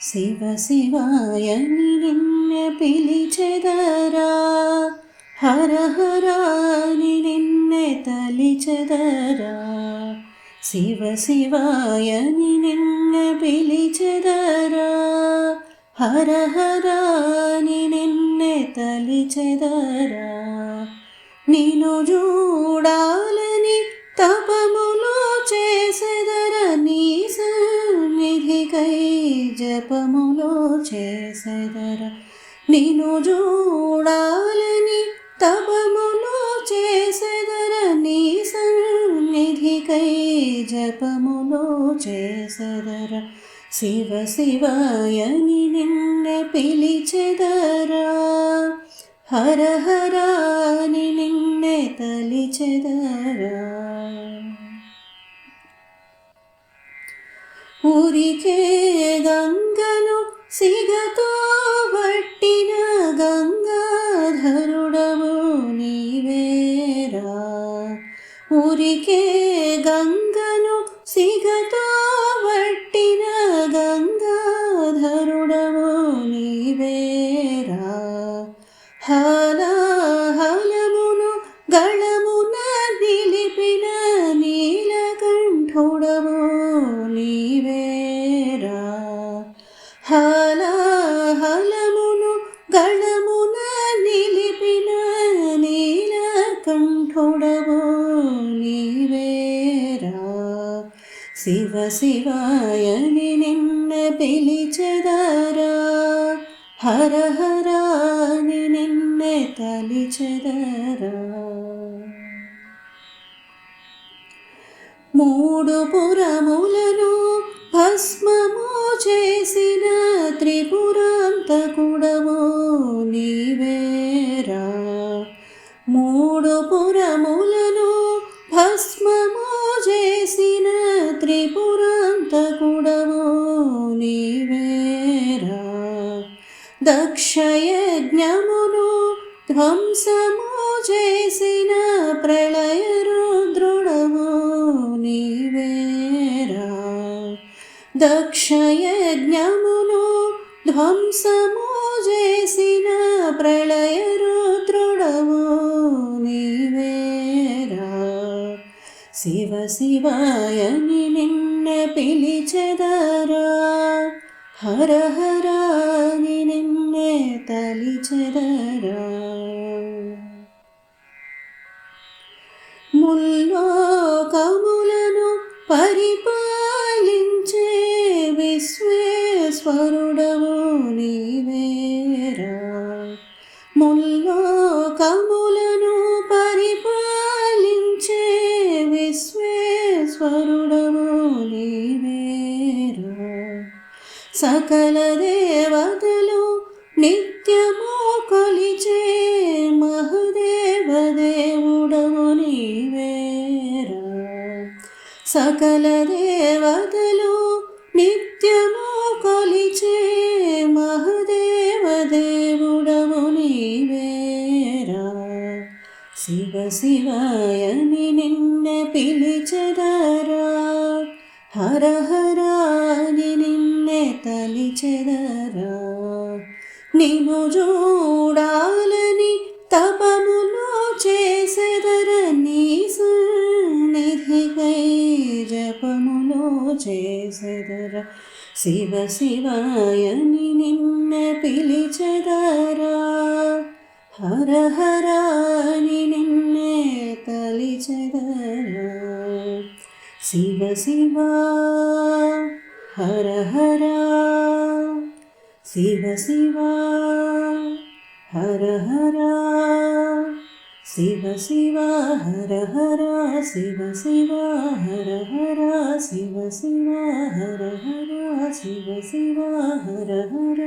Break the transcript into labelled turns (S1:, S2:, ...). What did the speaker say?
S1: శివ శివాయని నిన్నే పిలిచెదరా, హర హరాని నిన్నే తలిచెదరా. శివ శివాయని నిన్నే పిలిచెదరా, హర హరాని నిన్నే తలిచెదరా. నిన్ను చూడాలని తపములో చేసెదర, నీ సన్నిధికై జపములో చేసెదర. నిన్ను చూడాలని తపములో చేసెదర, నీ సన్నిధికై జపములో చేసెదర. శివ శివాయని నిన్నే పిలిచెదరా, హర హరాని నిన్నే తలిచెదరా. ఊరికే గంగను సిగతో పట్టిన గంగాధరుడవు నీవేరా. ఊరికే గంగను సిగతో పట్టిన గంగాధరుడవు నీవేరా. హాలాహలమును గళమున నిలిపిన నీలకంఠుడవు నీవేరా. హాలాహలమును గళమున నిలిపిన నీలకంఠుడవు నీవేరా. శివ శివాయని నిన్నే పిలిచెదరా, హర హరాని నిన్నే తలిచెదరా. మూడు పురములను భస్మము చేసిన త్రిపురాంతకుడవు నీవేరా. మూడు పురములను భస్మము చేసిన త్రిపురాంతకుడవు నీవేరా. దక్షయజ్ఞమును ధ్వంసము చేసిన ప్రళయ రుద్రుడవు నీవేరా. దక్షయజ్ఞమును ధ్వంసము చేసిన ప్రళయ రుద్రుడవు నీవేరా. శివ శివాయని నిన్నే పిలిచెదరా, హర హరాని నిన్నే తలిచెదరా. ముల్లోకములను పరిపాలించే విశ్వేశ్వరుడవు నీవేరా. ముల్లోకములను పరిపాలించే విశ్వేశ్వరుడవు నీవేరా. సకల దేవతలు నిత్యము కొలిచే మహదేవ దేవుడవు నీవేరా. సకల దేవతలు నిత్యము కొలిచే మహదేవ దేవుడవు నీవేరా. శివ శివాయని నిన్నే పిలిచెదరా, హర హరాని నిన్నే తలిచెదరా. నిన్ను చూడాలని తపములో చేసెదర, నీ సన్నిధికై జపములో చేసెదర. శివ శివాయని నిన్నే పిలిచెదరా, హర హరాని నిన్నే తలిచెదరా. శివ శివ హర హర, శివ శివ హర హర, శివ శివ హర హర, శివ శివ హర హర, శివ శివ హర హర, శివ శివ హర హర.